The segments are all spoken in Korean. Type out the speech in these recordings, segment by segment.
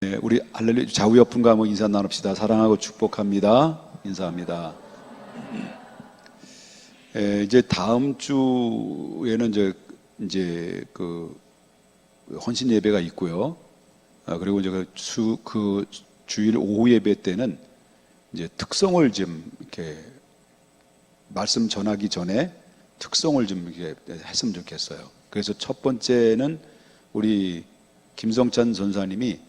네, 우리 할렐루야 좌우 옆분과 한번 인사 나눕시다. 사랑하고 축복합니다. 인사합니다. 이제 다음 주에는 이제 그 헌신 예배가 있고요. 그리고 이제 그 주일 오후 예배 때는 이제 특성을 좀 이렇게 말씀 전하기 전에 특성을 좀 이렇게 했으면 좋겠어요. 그래서 첫 번째는 우리 김성찬 전사님이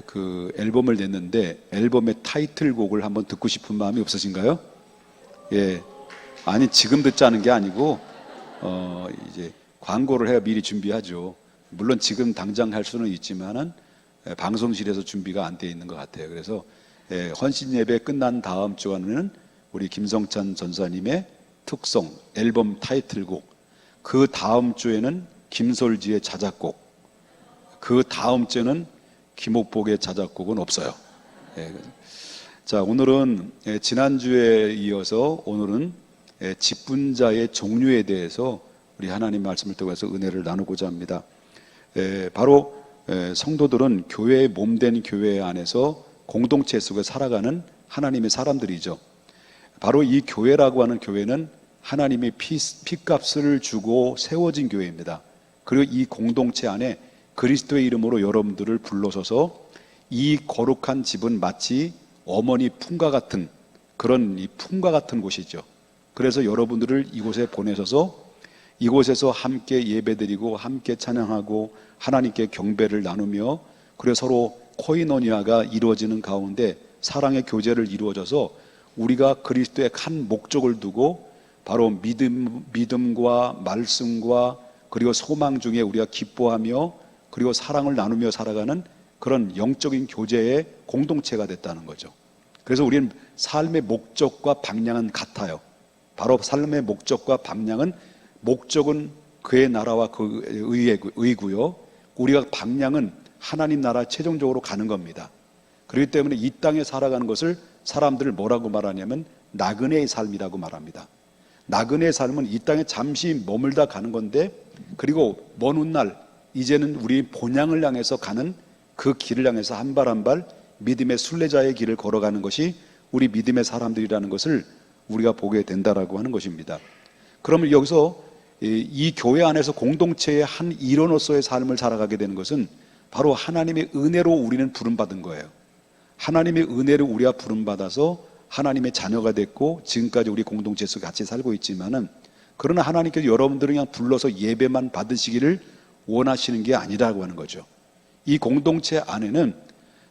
그 앨범을 냈는데 앨범의 타이틀곡을 한번 듣고 싶은 마음이 없으신가요? 예, 아니 지금 듣자는 게 아니고 이제 광고를 해야 미리 준비하죠. 물론 지금 당장 할 수는 있지만은 방송실에서 준비가 안 돼 있는 것 같아요. 그래서 헌신 예배 끝난 다음 주에는 우리 김성찬 전사님의 특성 앨범 타이틀곡, 그 다음 주에는 김솔지의 자작곡, 그 다음 주에는 김옥복의 자작곡은 없어요. 자, 오늘은 지난주에 이어서 오늘은 직분자의 종류에 대해서 우리 하나님 말씀을 통해서 은혜를 나누고자 합니다. 바로 성도들은 교회의 몸된 교회 안에서 공동체 속에 살아가는 하나님의 사람들이죠. 바로 이 교회라고 하는 교회는 하나님의 피값을 주고 세워진 교회입니다. 그리고 이 공동체 안에 그리스도의 이름으로 여러분들을 불러서서 이 거룩한 집은 마치 어머니 품과 같은 그런 이 품과 같은 곳이죠. 그래서 여러분들을 이곳에 보내셔서 이곳에서 함께 예배드리고 함께 찬양하고 하나님께 경배를 나누며 그리고 서로 코이노니아가 이루어지는 가운데 사랑의 교제를 이루어져서 우리가 그리스도의 한 목적을 두고 바로 믿음과 말씀과 그리고 소망 중에 우리가 기뻐하며 그리고 사랑을 나누며 살아가는 그런 영적인 교제의 공동체가 됐다는 거죠. 그래서 우리는 삶의 목적과 방향은 같아요. 바로 삶의 목적과 방향은 목적은 그의 나라와 그 의고요. 우리가 방향은 하나님 나라 최종적으로 가는 겁니다. 그렇기 때문에 이 땅에 살아가는 것을 사람들을 뭐라고 말하냐면 나그네의 삶이라고 말합니다. 나그네의 삶은 이 땅에 잠시 머물다 가는 건데 그리고 먼 훗날 이제는 우리 본향을 향해서 가는 그 길을 향해서 한 발 한 발 믿음의 순례자의 길을 걸어가는 것이 우리 믿음의 사람들이라는 것을 우리가 보게 된다라고 하는 것입니다. 그러면 여기서 이 교회 안에서 공동체의 한 일원으로서의 삶을 살아가게 되는 것은 바로 하나님의 은혜로 우리는 부름받은 거예요. 하나님의 은혜로 우리가 부름받아서 하나님의 자녀가 됐고 지금까지 우리 공동체 속에 같이 살고 있지만은 그러나 하나님께서 여러분들을 그냥 불러서 예배만 받으시기를 원하시는 게 아니라고 하는 거죠. 이 공동체 안에는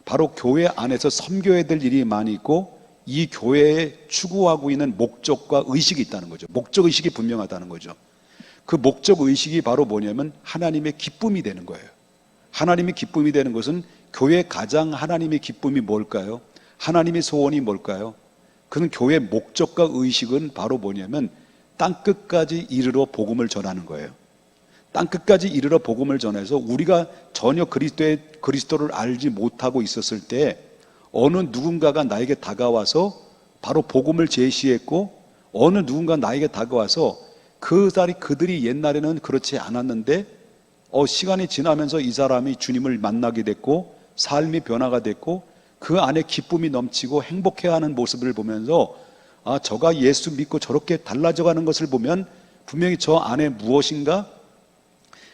바로 교회 안에서 섬겨야 될 일이 많이 있고 이 교회에 추구하고 있는 목적과 의식이 있다는 거죠. 목적의식이 분명하다는 거죠. 그 목적의식이 바로 뭐냐면 하나님의 기쁨이 되는 거예요. 하나님의 기쁨이 되는 것은 교회 가장 하나님의 기쁨이 뭘까요? 하나님의 소원이 뭘까요? 그는 교회의 목적과 의식은 바로 뭐냐면 땅끝까지 이르러 복음을 전하는 거예요. 땅끝까지 이르러 복음을 전해서 우리가 전혀 그리스도를 알지 못하고 있었을 때 어느 누군가가 나에게 다가와서 바로 복음을 제시했고 어느 누군가 나에게 다가와서 그들이 옛날에는 그렇지 않았는데 시간이 지나면서 이 사람이 주님을 만나게 됐고 삶이 변화가 됐고 그 안에 기쁨이 넘치고 행복해하는 모습을 보면서 저가 예수 믿고 저렇게 달라져가는 것을 보면 분명히 저 안에 무엇인가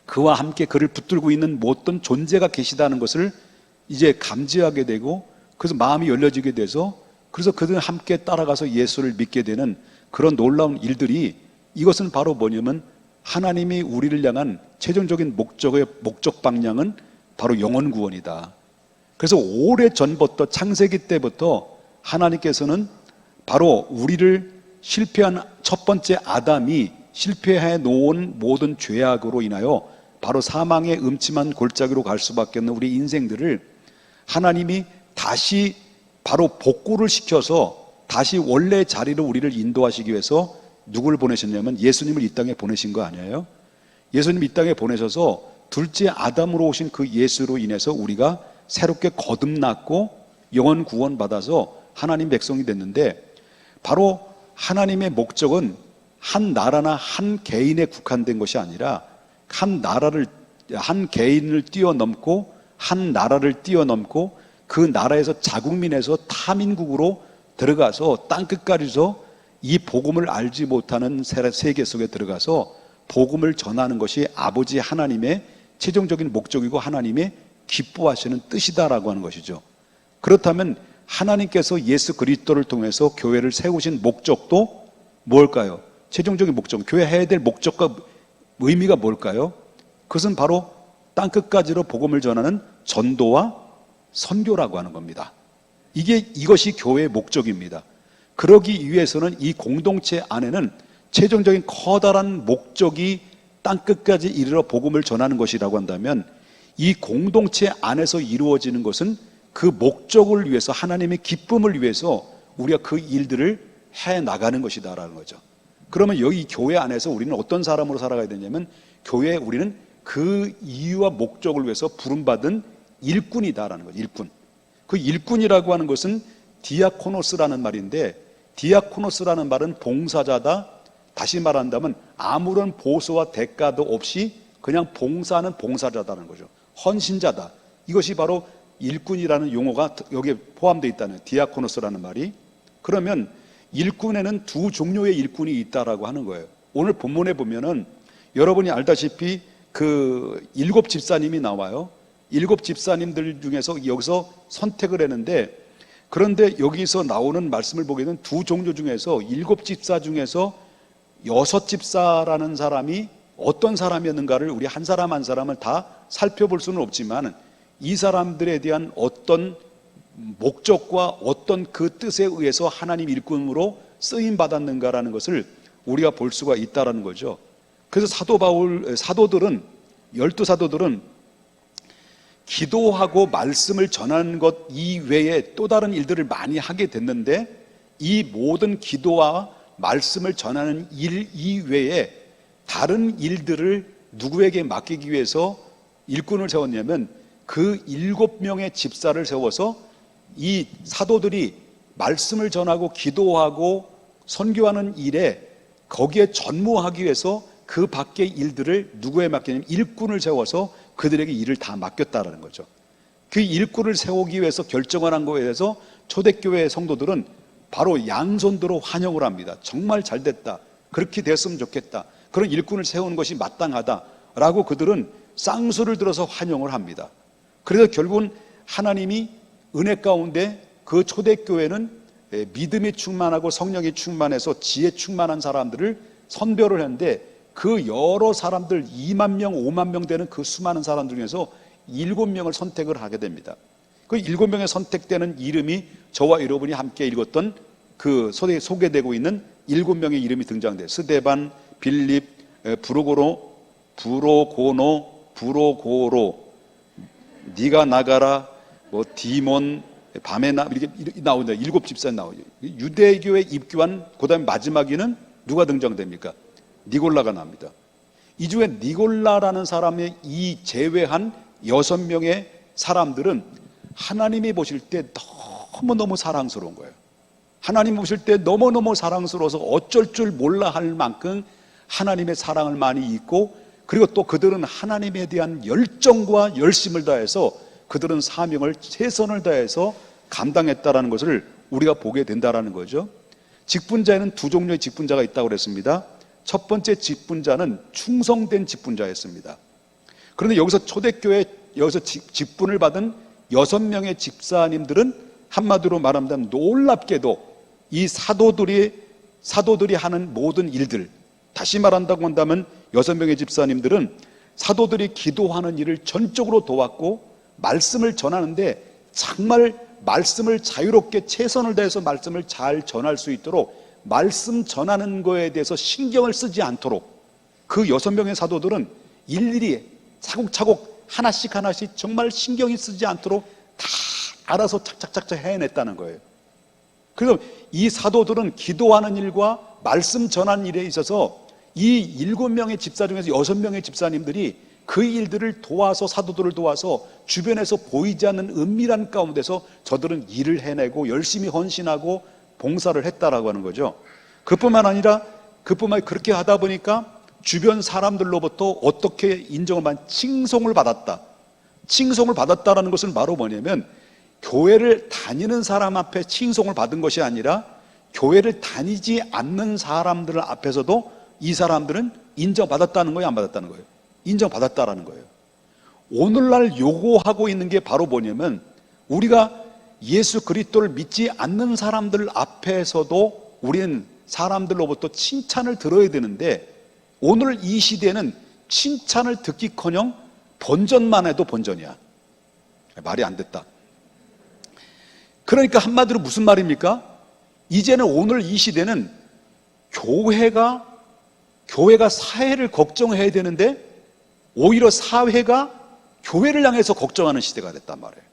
그와 함께 그를 붙들고 있는 어떤 존재가 계시다는 것을 이제 감지하게 되고 그래서 마음이 열려지게 돼서 그래서 그들은 함께 따라가서 예수를 믿게 되는 그런 놀라운 일들이 이것은 바로 뭐냐면 하나님이 우리를 향한 최종적인 목적 방향은 바로 영혼 구원이다. 그래서 오래전부터 창세기 때부터 하나님께서는 바로 우리를 실패한 첫 번째 아담이 실패해 놓은 모든 죄악으로 인하여 바로 사망의 음침한 골짜기로 갈 수밖에 없는 우리 인생들을 하나님이 다시 바로 복구를 시켜서 다시 원래 자리로 우리를 인도하시기 위해서 누구를 보내셨냐면 예수님을 이 땅에 보내신 거 아니에요? 예수님 이 땅에 보내셔서 둘째 아담으로 오신 그 예수로 인해서 우리가 새롭게 거듭났고 영원 구원 받아서 하나님 백성이 됐는데 바로 하나님의 목적은 한 나라나 한 개인에 국한된 것이 아니라 한 나라를 한 개인을 뛰어넘고 한 나라를 뛰어넘고 그 나라에서 자국민에서 타민국으로 들어가서 땅끝까지서 이 복음을 알지 못하는 세계 속에 들어가서 복음을 전하는 것이 아버지 하나님의 최종적인 목적이고 하나님의 기뻐하시는 뜻이다라고 하는 것이죠. 그렇다면 하나님께서 예수 그리스도를 통해서 교회를 세우신 목적도 뭘까요? 최종적인 목적, 교회 해야 될 목적과 의미가 뭘까요? 그것은 바로 땅끝까지로 복음을 전하는 전도와 선교라고 하는 겁니다. 이것이 교회의 목적입니다. 그러기 위해서는 이 공동체 안에는 최종적인 커다란 목적이 땅끝까지 이르러 복음을 전하는 것이라고 한다면 이 공동체 안에서 이루어지는 것은 그 목적을 위해서 하나님의 기쁨을 위해서 우리가 그 일들을 해 나가는 것이다라는 거죠. 그러면 여기 교회 안에서 우리는 어떤 사람으로 살아가야 되냐면 교회에 우리는 그 이유와 목적을 위해서 부름받은 일꾼이다라는 거죠. 일꾼. 그 일꾼이라고 하는 것은 디아코노스라는 말인데 디아코노스라는 말은 봉사자다. 다시 말한다면 아무런 보수와 대가도 없이 그냥 봉사하는 봉사자다는 거죠. 헌신자다. 이것이 바로 일꾼이라는 용어가 여기에 포함되어 있다는 디아코노스라는 말이. 그러면 일꾼에는 두 종류의 일꾼이 있다라고 하는 거예요. 오늘 본문에 보면은 여러분이 알다시피 그 7 집사님이 나와요. 7 집사님들 중에서 여기서 선택을 했는데 그런데 여기서 나오는 말씀을 보게 되면 두 종류 중에서 7 집사 중에서 6 집사라는 사람이 어떤 사람이었는가를 우리 한 사람 한 사람을 다 살펴볼 수는 없지만 이 사람들에 대한 어떤 목적과 어떤 그 뜻에 의해서 하나님 일꾼으로 쓰임 받았는가라는 것을 우리가 볼 수가 있다라는 거죠. 그래서 사도들은 12사도들은 기도하고 말씀을 전하는 것 이외에 또 다른 일들을 많이 하게 됐는데 이 모든 기도와 말씀을 전하는 일 이외에 다른 일들을 누구에게 맡기기 위해서 일꾼을 세웠냐면 그 7명의 집사를 세워서 이 사도들이 말씀을 전하고 기도하고 선교하는 일에 거기에 전무하기 위해서 그 밖의 일들을 누구에 맡기냐면 일꾼을 세워서 그들에게 일을 다 맡겼다라는 거죠. 그 일꾼을 세우기 위해서 결정을 한 거에 대해서 초대교회 성도들은 바로 양손으로 환영을 합니다. 정말 잘 됐다. 그렇게 됐으면 좋겠다. 그런 일꾼을 세우는 것이 마땅하다라고 그들은 쌍수를 들어서 환영을 합니다. 그래서 결국은 하나님이 은혜 가운데 그 초대교회는 믿음이 충만하고 성령이 충만해서 지혜 충만한 사람들을 선별을 했는데 그 여러 사람들 2만 명, 5만 명 되는 그 수많은 사람들 중에서 7명을 선택을 하게 됩니다. 그 7명의 선택되는 이름이 저와 여러분이 함께 읽었던 그 소개되고 있는 7명의 이름이 등장돼요. 스데반, 빌립, 브로고노, 니가 나가라, 뭐 디몬, 바메나 이렇게 나오는데 7 집사님 나오죠. 유대교에 입교한 그다음에 마지막에는 누가 등장됩니까? 니골라가 나옵니다. 이 중에 니골라라는 사람의 이 제외한 6명의 사람들은 하나님이 보실 때 너무너무 사랑스러운 거예요. 하나님 보실 때 너무너무 사랑스러워서 어쩔 줄 몰라 할 만큼 하나님의 사랑을 많이 잊고 그리고 또 그들은 하나님에 대한 열정과 열심을 다해서 그들은 사명을 최선을 다해서 감당했다라는 것을 우리가 보게 된다라는 거죠. 직분자에는 두 종류의 직분자가 있다고 그랬습니다. 첫 번째 직분자는 충성된 직분자였습니다. 그런데 여기서 초대교회 여기서 직분을 받은 6명의 집사님들은 한마디로 말하면 놀랍게도 이 사도들이 하는 모든 일들, 다시 말한다고 한다면 6명의 집사님들은 사도들이 기도하는 일을 전적으로 도왔고 말씀을 전하는데 정말 말씀을 자유롭게 최선을 다해서 말씀을 잘 전할 수 있도록 말씀 전하는 거에 대해서 신경을 쓰지 않도록 그 6명의 사도들은 일일이 차곡차곡 하나씩 정말 신경이 쓰지 않도록 다 알아서 착착착착 해냈다는 거예요. 그래서 이 사도들은 기도하는 일과 말씀 전하는 일에 있어서 이 7명의 집사 중에서 6명의 집사님들이 그 일들을 도와서 사도들을 도와서 주변에서 보이지 않는 은밀한 가운데서 저들은 일을 해내고 열심히 헌신하고 봉사를 했다라고 하는 거죠. 그뿐만 아니라 그렇게 하다 보니까 주변 사람들로부터 어떻게 인정을 받은 칭송을 받았다. 칭송을 받았다라는 것은 바로 뭐냐면 교회를 다니는 사람 앞에 칭송을 받은 것이 아니라 교회를 다니지 않는 사람들 앞에서도 이 사람들은 인정받았다는 거예요, 안 받았다는 거예요? 인정받았다라는 거예요. 오늘날 요구하고 있는 게 바로 뭐냐면 우리가 예수 그리스도를 믿지 않는 사람들 앞에서도 우리는 사람들로부터 칭찬을 들어야 되는데 오늘 이 시대는 칭찬을 듣기커녕 본전만 해도 본전이야. 말이 안 됐다. 그러니까 한마디로 무슨 말입니까? 이제는 오늘 이 시대는 교회가 사회를 걱정해야 되는데 오히려 사회가 교회를 향해서 걱정하는 시대가 됐단 말이에요.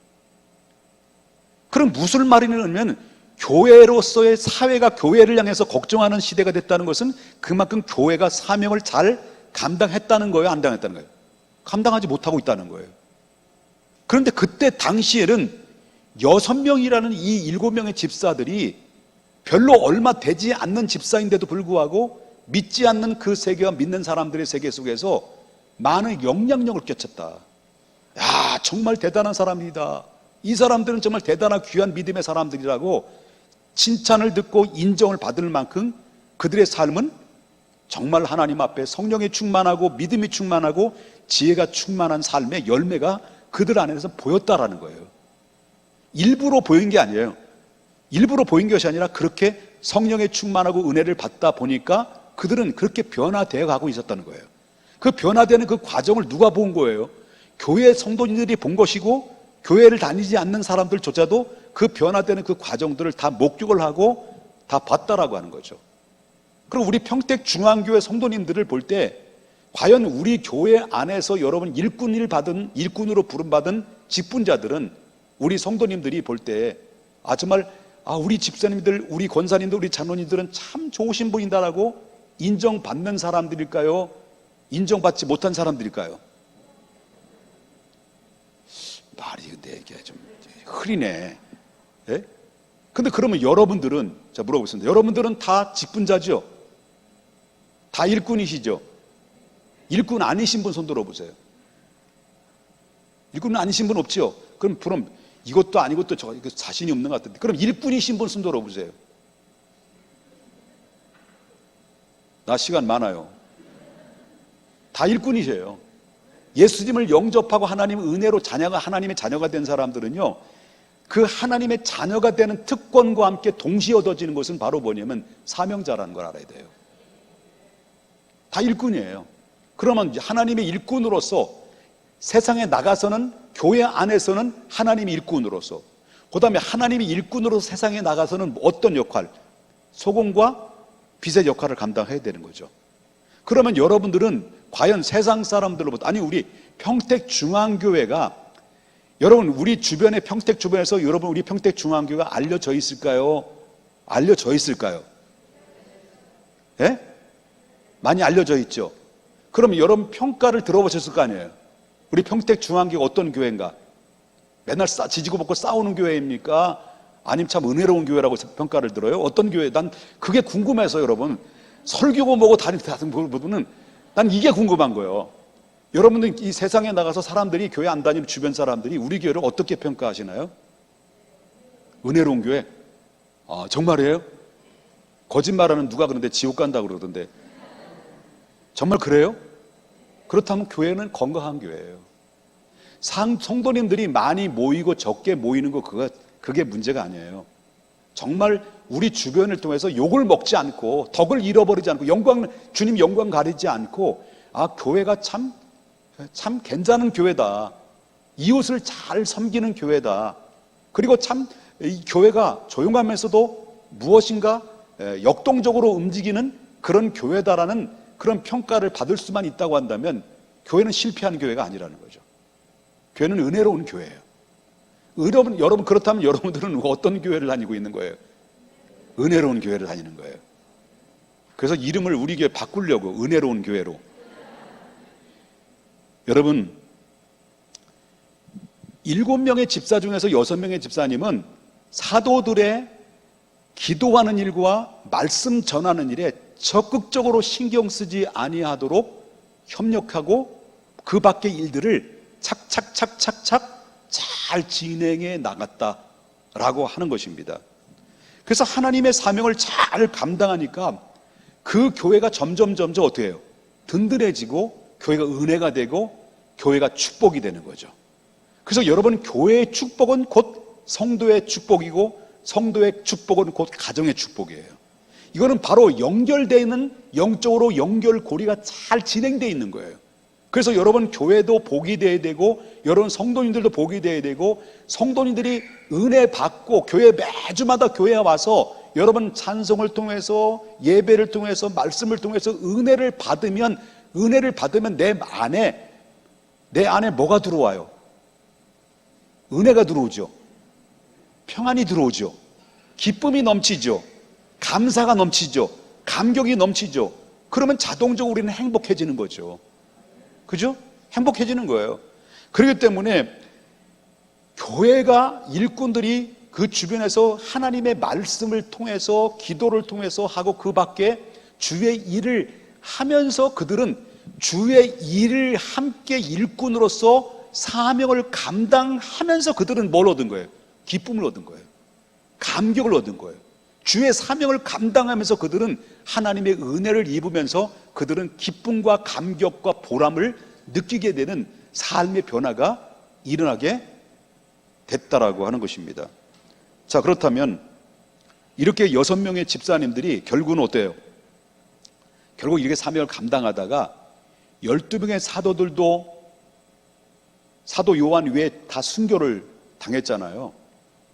그럼 무슨 말이냐면 교회로서의 사회가 교회를 향해서 걱정하는 시대가 됐다는 것은 그만큼 교회가 사명을 잘 감당했다는 거예요, 안 당했다는 거예요? 감당하지 못하고 있다는 거예요. 그런데 그때 당시에는 6명이라는 이 7명의 집사들이 별로 얼마 되지 않는 집사인데도 불구하고 믿지 않는 그 세계와 믿는 사람들의 세계 속에서 많은 영향력을 끼쳤다. 야, 정말 대단한 사람이다. 이 사람들은 정말 대단한 귀한 믿음의 사람들이라고 칭찬을 듣고 인정을 받을 만큼 그들의 삶은 정말 하나님 앞에 성령이 충만하고 믿음이 충만하고 지혜가 충만한 삶의 열매가 그들 안에서 보였다라는 거예요. 일부러 보인 게 아니에요. 일부러 보인 것이 아니라 그렇게 성령에 충만하고 은혜를 받다 보니까 그들은 그렇게 변화되어 가고 있었다는 거예요. 그 변화되는 그 과정을 누가 본 거예요? 교회 성도님들이 본 것이고 교회를 다니지 않는 사람들조차도 그 변화되는 그 과정들을 다 목격을 하고 다 봤다라고 하는 거죠. 그리고 우리 평택 중앙교회 성도님들을 볼 때 과연 우리 교회 안에서 여러분 일꾼으로 부름받은 직분자들은 우리 성도님들이 볼 때 정말 우리 집사님들, 우리 권사님들, 우리 장로님들은 참 좋으신 분이다라고 인정받는 사람들일까요? 인정받지 못한 사람들일까요? 말이 근데 이게 좀 흐리네. 예? 근데 그러면 여러분들은, 자, 물어보겠습니다. 여러분들은 다 직분자죠? 다 일꾼이시죠? 일꾼 아니신 분 손 들어보세요. 일꾼 아니신 분 없죠? 그럼 이것도 아니고 또 저 자신이 없는 것 같은데. 그럼 일꾼이신 분 손 들어보세요. 나 시간 많아요. 다 일꾼이세요. 예수님을 영접하고 하나님의 은혜로 하나님의 자녀가 된 사람들은요, 그 하나님의 자녀가 되는 특권과 함께 동시에 얻어지는 것은 바로 뭐냐면 사명자라는 걸 알아야 돼요. 다 일꾼이에요. 그러면 하나님의 일꾼으로서 세상에 나가서는, 교회 안에서는 하나님의 일꾼으로서, 그 다음에 하나님의 일꾼으로서 세상에 나가서는 어떤 역할? 소금과 빛의 역할을 감당해야 되는 거죠. 그러면 여러분들은 과연 세상 사람들로부터, 아니 우리 평택중앙교회가, 여러분 우리 주변에, 평택 주변에서 여러분 우리 평택중앙교회가 알려져 있을까요? 알려져 있을까요? 예? 많이 알려져 있죠. 그럼 여러분 평가를 들어보셨을 거 아니에요? 우리 평택중앙교회가 어떤 교회인가? 맨날 지지고 볶고 싸우는 교회입니까? 아니면 참 은혜로운 교회라고 평가를 들어요? 어떤 교회? 난 그게 궁금해서 여러분, 설교고 뭐고 다른 부분은 난 이게 궁금한 거예요. 여러분들 이 세상에 나가서 사람들이, 교회 안 다니는 주변 사람들이 우리 교회를 어떻게 평가하시나요? 은혜로운 교회? 정말이에요? 거짓말하는 누가 그런데 지옥 간다고 그러던데. 정말 그래요? 그렇다면 교회는 건강한 교회예요. 성도님들이 많이 모이고 적게 모이는 거 그게 문제가 아니에요. 정말 우리 주변을 통해서 욕을 먹지 않고 덕을 잃어버리지 않고 주님 영광 가리지 않고 교회가 참 괜찮은 교회다. 이웃을 잘 섬기는 교회다. 그리고 참 이 교회가 조용하면서도 무엇인가 역동적으로 움직이는 그런 교회다라는 그런 평가를 받을 수만 있다고 한다면 교회는 실패한 교회가 아니라는 거죠. 교회는 은혜로운 교회예요. 여러분 그렇다면 여러분들은 어떤 교회를 다니고 있는 거예요? 은혜로운 교회를 다니는 거예요. 그래서 이름을 우리 교회 바꾸려고, 은혜로운 교회로. 여러분, 7명의 집사 중에서 6명의 집사님은 사도들의 기도하는 일과 말씀 전하는 일에 적극적으로 신경 쓰지 아니하도록 협력하고 그 밖의 일들을 착착착착착 잘 진행해 나갔다라고 하는 것입니다. 그래서 하나님의 사명을 잘 감당하니까 그 교회가 점점 어떻게 해요? 든든해지고 교회가 은혜가 되고 교회가 축복이 되는 거죠. 그래서 여러분, 교회의 축복은 곧 성도의 축복이고 성도의 축복은 곧 가정의 축복이에요. 이거는 바로 연결되는, 영적으로 연결고리가 잘 진행되어 있는 거예요. 그래서 여러분, 교회도 복이 되어야 되고 여러분 성도님들도 복이 되어야 되고, 성도님들이 은혜 받고 교회 매주마다 교회에 와서 여러분 찬송을 통해서 예배를 통해서 말씀을 통해서 은혜를 받으면 내 안에 뭐가 들어와요? 은혜가 들어오죠. 평안이 들어오죠. 기쁨이 넘치죠. 감사가 넘치죠. 감격이 넘치죠. 그러면 자동적으로 우리는 행복해지는 거죠. 그죠? 행복해지는 거예요. 그렇기 때문에 교회가, 일꾼들이 그 주변에서 하나님의 말씀을 통해서 기도를 통해서 하고 그 밖에 주의 일을 하면서 그들은 주의 일을 함께 일꾼으로서 사명을 감당하면서 그들은 뭘 얻은 거예요? 기쁨을 얻은 거예요. 감격을 얻은 거예요. 주의 사명을 감당하면서 그들은 하나님의 은혜를 입으면서 그들은 기쁨과 감격과 보람을 느끼게 되는 삶의 변화가 일어나게 됐다라고 하는 것입니다. 자, 그렇다면 이렇게 6명의 집사님들이 결국은 어때요? 결국 이렇게 사명을 감당하다가 12명의 사도들도 사도 요한 외에 다 순교를 당했잖아요.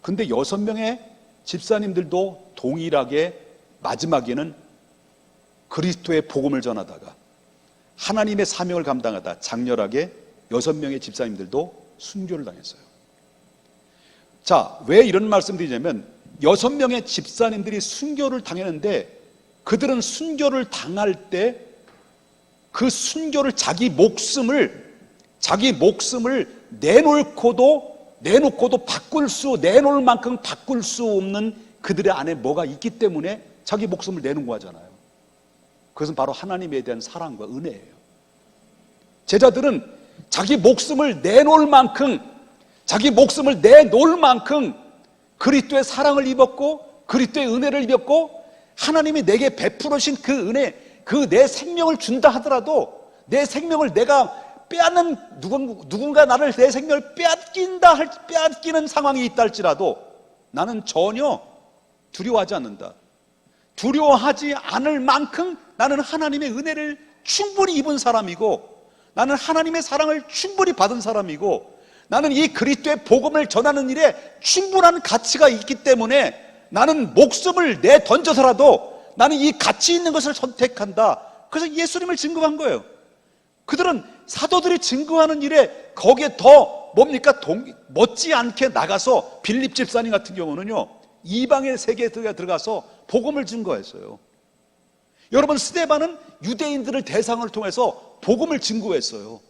근데 6명의 집사님들도 동일하게 마지막에는 그리스도의 복음을 전하다가 하나님의 사명을 감당하다 장렬하게 6명의 집사님들도 순교를 당했어요. 자, 왜 이런 말씀 드리냐면 6명의 집사님들이 순교를 당했는데 그들은 순교를 당할 때 그 순교를 자기 목숨을 내놓고도 내놓을 만큼 바꿀 수 없는 그들의 안에 뭐가 있기 때문에 자기 목숨을 내놓은 거잖아요. 그것은 바로 하나님에 대한 사랑과 은혜예요. 제자들은 자기 목숨을 내놓을 만큼 그리스도의 사랑을 입었고 그리스도의 은혜를 입었고, 하나님이 내게 베풀으신 그 은혜, 그 내 생명을 준다 하더라도 내 생명을 내가 빼앗는 누군가 내 생명을 빼앗기는 상황이 있다 할지라도 나는 전혀 두려워하지 않는다. 두려워하지 않을 만큼 나는 하나님의 은혜를 충분히 입은 사람이고, 나는 하나님의 사랑을 충분히 받은 사람이고, 나는 이 그리스도의 복음을 전하는 일에 충분한 가치가 있기 때문에 나는 목숨을 던져서라도 나는 이 가치 있는 것을 선택한다. 그래서 예수님을 증거한 거예요. 그들은 사도들이 증거하는 일에 거기에 더 멋지 않게 나가서, 빌립 집사님 같은 경우는요, 이방의 세계에 들어가서 복음을 증거했어요. 여러분, 스데반은 유대인들을 대상을 통해서 복음을 증거했어요.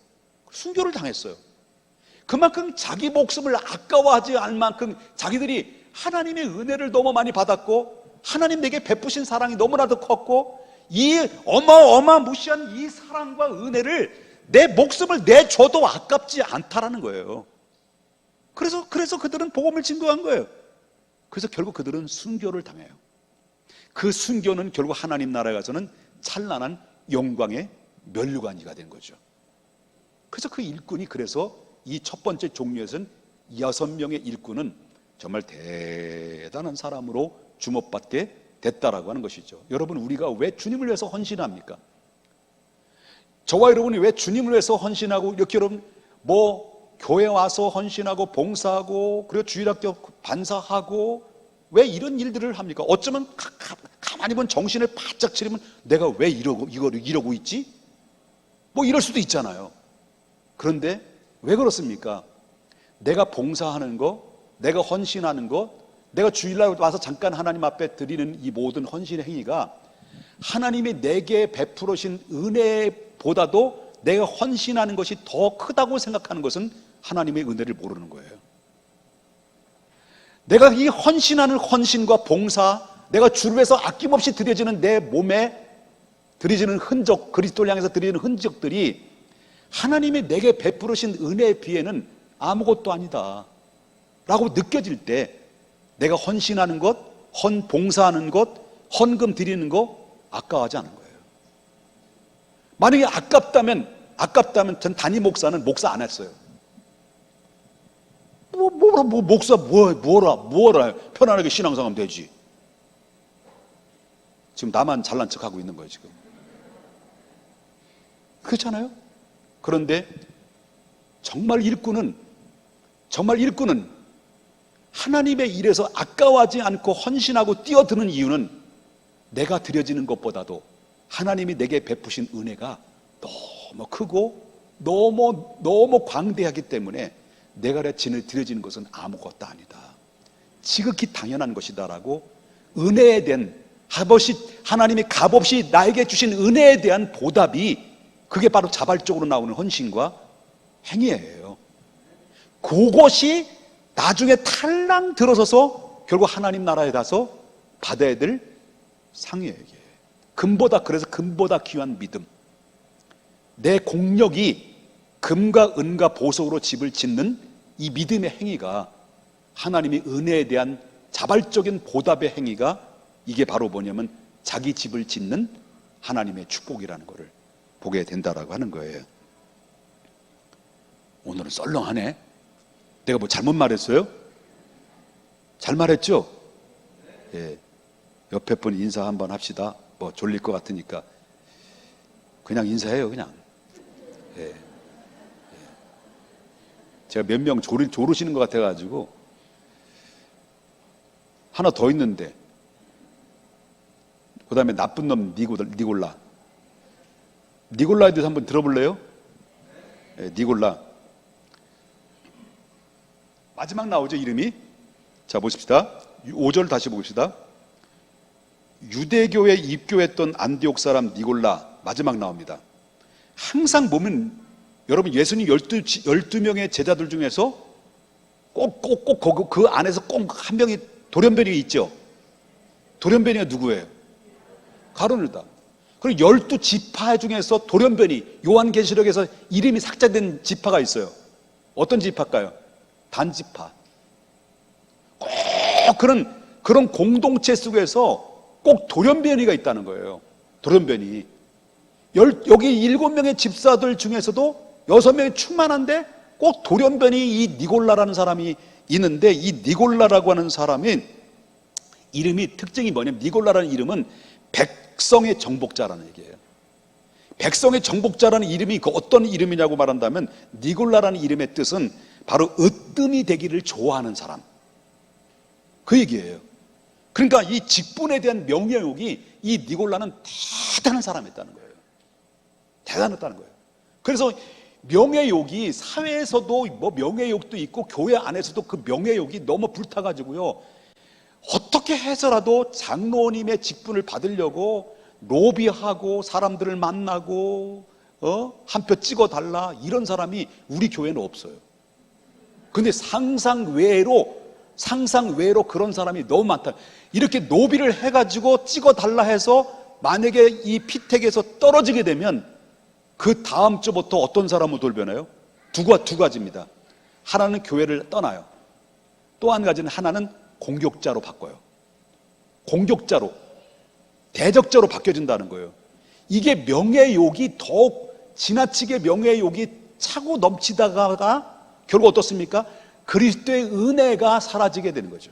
순교를 당했어요. 그만큼 자기 목숨을 아까워하지 않을 만큼 자기들이 하나님의 은혜를 너무 많이 받았고, 하나님 내게 베푸신 사랑이 너무나도 컸고, 이 어마어마무시한 이 사랑과 은혜를 내 목숨을 내줘도 아깝지 않다라는 거예요. 그래서 그들은 복음을 증거한 거예요. 그래서 결국 그들은 순교를 당해요. 그 순교는 결국 하나님 나라에 가서는 찬란한 영광의 면류관이가 된 거죠. 그래서 그 일꾼이, 그래서 이 첫 번째 종류에서는 6명의 일꾼은 정말 대단한 사람으로 주목받게 됐다라고 하는 것이죠. 여러분, 우리가 왜 주님을 위해서 헌신합니까? 저와 여러분이 왜 주님을 위해서 헌신하고, 이렇게 여러분 교회 와서 헌신하고 봉사하고 그리고 주일학교 반사하고 왜 이런 일들을 합니까? 어쩌면 가만히 보면 정신을 바짝 차리면 내가 왜 이러고 있지? 이럴 수도 있잖아요. 그런데 왜 그렇습니까? 내가 봉사하는 거, 내가 헌신하는 거, 내가 주일날 와서 잠깐 하나님 앞에 드리는 이 모든 헌신의 행위가 하나님이 내게 베풀으신 은혜보다도 내가 헌신하는 것이 더 크다고 생각하는 것은 하나님의 은혜를 모르는 거예요. 내가 이 헌신하는 헌신과 봉사, 내가 주를 위해서 아낌없이 드려지는 내 몸에 드려지는 흔적, 그리스도를 향해서 드리는 흔적들이 하나님이 내게 베푸르신 은혜에 비해는 아무것도 아니다 라고 느껴질 때 내가 헌신하는 것, 헌봉사하는 것, 헌금 드리는 거 아까워하지 않은 거예요. 만약에 아깝다면 전 담임 목사는 목사 안 했어요. 목사 뭐라 편안하게 신앙생활하면 되지. 지금 나만 잘난 척하고 있는 거예요 지금. 그렇잖아요. 그런데 정말 일꾼은 하나님의 일에서 아까워하지 않고 헌신하고 뛰어드는 이유는 내가 드려지는 것보다도 하나님이 내게 베푸신 은혜가 너무 크고 너무 광대하기 때문에 내가 드려지는 것은 아무것도 아니다, 지극히 당연한 것이다라고 은혜에 대한 하나님이 값없이 나에게 주신 은혜에 대한 보답이, 그게 바로 자발적으로 나오는 헌신과 행위예요. 그것이 나중에 탈랑 들어서서 결국 하나님 나라에 가서 받아야 될 상이에요. 그래서 금보다 귀한 믿음, 내 공력이 금과 은과 보석으로 집을 짓는 이 믿음의 행위가, 하나님이 은혜에 대한 자발적인 보답의 행위가, 이게 바로 뭐냐면 자기 집을 짓는 하나님의 축복이라는 것을 보게 된다라고 하는 거예요. 오늘은 썰렁하네. 내가 뭐 잘못 말했어요? 잘 말했죠? 예. 옆에 분 인사 한번 합시다. 뭐 졸릴 것 같으니까 그냥 인사해요. 그냥. 예. 제가 몇 명 조르시는 것 같아가지고. 하나 더 있는데, 그 다음에 나쁜 놈 니골라에 대해서 한번 들어볼래요? 예, 니골라. 마지막 나오죠, 이름이. 자, 보십시다. 5절 다시 보십시다. 유대교에 입교했던 안디옥 사람 니골라, 마지막 나옵니다. 항상 보면 여러분, 예수님 12명의 제자들 중에서 꼭 그 안에서 꼭 한 명이 돌연변이가 있죠. 돌연변이가 누구예요? 가룟유다. 그리고 12지파 중에서 돌연변이, 요한계시록에서 이름이 삭제된 지파가 있어요. 어떤 지파일까요? 단지파. 꼭 그런 공동체 속에서 꼭 돌연변이가 있다는 거예요. 돌연변이. 여기 7명의 집사들 중에서도 6명이 충만한데 꼭 돌연변이 이 니골라라는 사람이 있는데, 이 니골라라고 하는 사람이 이름이, 특징이 뭐냐면, 니골라라는 이름은 백성의 정복자라는 얘기예요. 백성의 정복자라는 이름이 어떤 이름이냐고 말한다면, 니골라라는 이름의 뜻은 바로 으뜸이 되기를 좋아하는 사람, 그 얘기예요. 그러니까 이 직분에 대한 명예욕이, 이 니골라는 대단한 사람이었다는 거예요. 대단했다는 거예요. 그래서 명예욕이, 사회에서도 뭐 명예욕도 있고 교회 안에서도 그 명예욕이 너무 불타가지고요, 어떻게 해서라도 장로님의 직분을 받으려고 로비하고 사람들을 만나고 한 표 찍어달라, 이런 사람이 우리 교회는 없어요. 근데 상상 외로 그런 사람이 너무 많다. 이렇게 노비를 해가지고 찍어달라 해서 만약에 이 피택에서 떨어지게 되면 그 다음 주부터 어떤 사람으로 돌변해요? 두 가지입니다. 하나는 교회를 떠나요. 또 한 가지는, 하나는 공격자로 바꿔요. 공격자로, 대적자로 바뀌어진다는 거예요. 이게 명예욕이 더욱 지나치게 명예욕이 차고 넘치다가 결국 어떻습니까? 그리스도의 은혜가 사라지게 되는 거죠.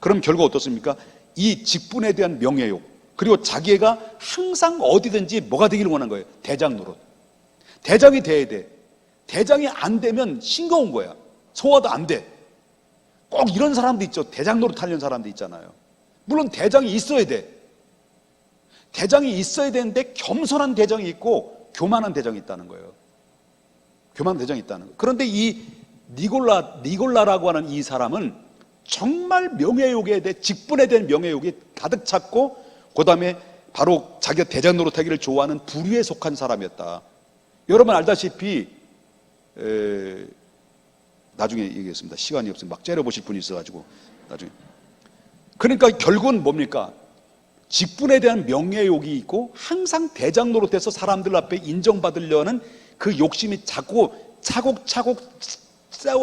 그럼 결국 어떻습니까? 이 직분에 대한 명예욕, 그리고 자기가 항상 어디든지 뭐가 되기를 원한 거예요? 대장 노릇. 대장이 돼야 돼. 대장이 안 되면 싱거운 거야. 소화도 안 돼. 꼭 이런 사람도 있죠. 대장 노릇 하려는 사람도 있잖아요. 물론 대장이 있어야 돼. 대장이 있어야 되는데 겸손한 대장이 있고 교만한 대장이 있다는 거예요. 교만한 대장이 있다는 거예요. 그런데 이 니골라라고 하는 이 사람은 정말 명예욕에 대해, 직분에 대한 명예욕이 가득 찼고, 그 다음에 바로 자기가 대장 노릇하기를 좋아하는 부류에 속한 사람이었다. 여러분 알다시피 나중에 얘기했습니다. 시간이 없으면 막 째려보실 분이 있어가지고 나중에. 그러니까 결국은 뭡니까? 직분에 대한 명예욕이 있고 항상 대장 노릇해서 사람들 앞에 인정받으려는 그 욕심이 자꾸 차곡차곡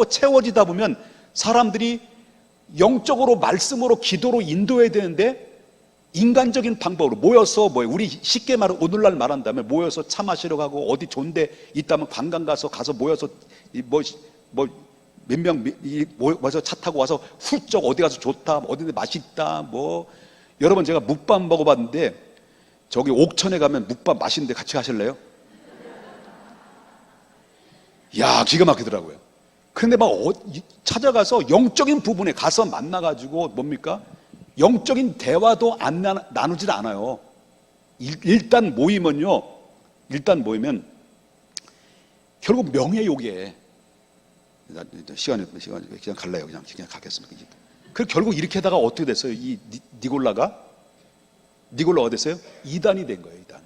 채워지다 보면 사람들이 영적으로 말씀으로 기도로 인도해야 되는데 인간적인 방법으로 모여서 우리 쉽게 말해 오늘날 말한다면 모여서 차 마시러 가고 어디 좋은데 있다면 관광 가서 모여서 몇 명 모여서 차 타고 와서 훌쩍 어디 가서 좋다 어디 맛있다 여러분 제가 묵밥 먹어봤는데 저기 옥천에 가면 묵밥 맛있는데 같이 가실래요? 야 기가 막히더라고요. 그런데 찾아가서 영적인 부분에 가서 만나가지고 뭡니까? 영적인 대화도 나누질 않아요. 일단 모이면 결국 명예욕에 시간이 그냥 갈래요. 그냥 가겠습니다. 그 결국 이렇게 하다가 어떻게 됐어요? 이 니골라가 어디 됐어요? 이단이 된 거예요. 이단.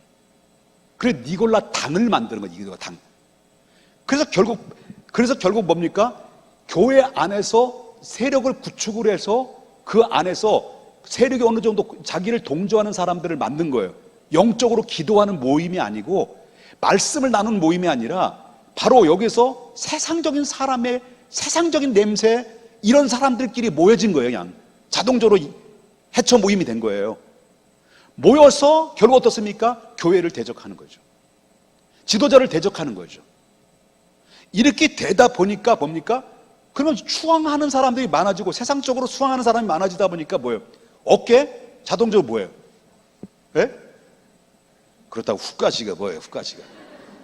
그래 니골라 당을 만드는 거예요. 이거 당. 그래서 결국 뭡니까? 교회 안에서 세력을 구축을 해서 그 안에서 세력이 어느 정도 자기를 동조하는 사람들을 만든 거예요. 영적으로 기도하는 모임이 아니고 말씀을 나누는 모임이 아니라 바로 여기서 세상적인 사람의 세상적인 냄새 이런 사람들끼리 모여진 거예요. 그냥 자동적으로 해처 모임이 된 거예요. 모여서 결국 어떻습니까? 교회를 대적하는 거죠. 지도자를 대적하는 거죠. 이렇게 되다 보니까 뭡니까? 그러면 추앙하는 사람들이 많아지고 세상적으로 수항하는 사람이 많아지다 보니까 뭐예요? 어깨? 자동적으로 뭐예요? 예? 그렇다고 훅가시가 뭐예요? 훅가시가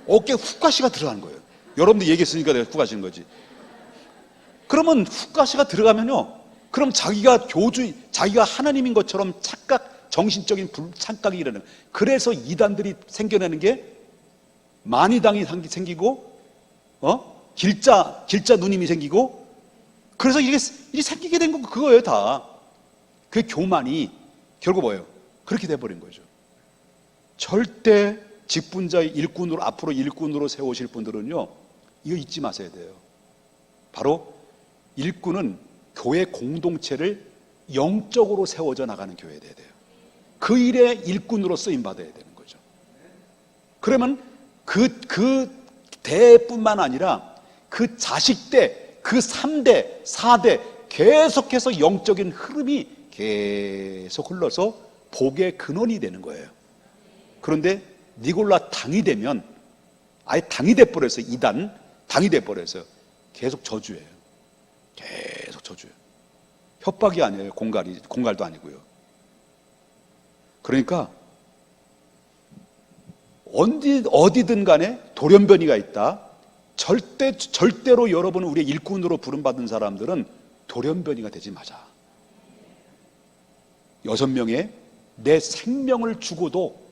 어깨에 훅가시가 들어가는 거예요. 여러분들 얘기했으니까 내가 훅가시는 거지. 그러면 훅가시가 들어가면요 그럼 자기가 하나님인 것처럼 정신적인 착각이 일어나요. 그래서 이단들이 생겨내는 게 만이당이 생기고 길자 누님이 생기고 그래서 이게 생기게 된 거 그거예요 다. 그 교만이 결국 뭐예요? 그렇게 돼버린 거죠. 절대 직분자의 일꾼으로 앞으로 일꾼으로 세우실 분들은요 이거 잊지 마셔야 돼요. 바로 일꾼은 교회 공동체를 영적으로 세워져 나가는 교회에 돼야 돼요. 그 일에 일꾼으로 쓰임 받아야 되는 거죠. 그러면 그 대뿐만 아니라 그 자식대, 그 3대, 4대 계속해서 영적인 흐름이 계속 흘러서 복의 근원이 되는 거예요. 그런데 니골라 당이 되면 아예 당이 돼버려서 이단 당이 돼버려서 계속 저주예요. 계속 저주예요. 협박이 아니에요. 공갈도 아니고요. 그러니까 어디든 간에 돌연변이가 있다. 절대로 여러분은 우리의 일꾼으로 부름받은 사람들은 돌연변이가 되지 마자. 6명의 내 생명을 주고도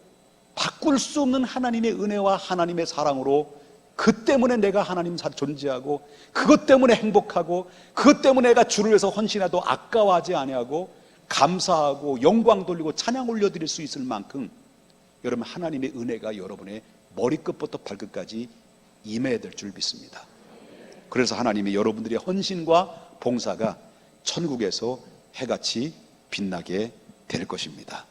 바꿀 수 없는 하나님의 은혜와 하나님의 사랑으로 그 때문에 내가 하나님 존재하고 그것 때문에 행복하고 그것 때문에 내가 주를 위해서 헌신해도 아까워하지 아니하고 감사하고 영광 돌리고 찬양 올려드릴 수 있을 만큼 여러분 하나님의 은혜가 여러분의 머리끝부터 발끝까지 임해야 될 줄 믿습니다. 그래서 하나님이 여러분들의 헌신과 봉사가 천국에서 해같이 빛나게 될 것입니다.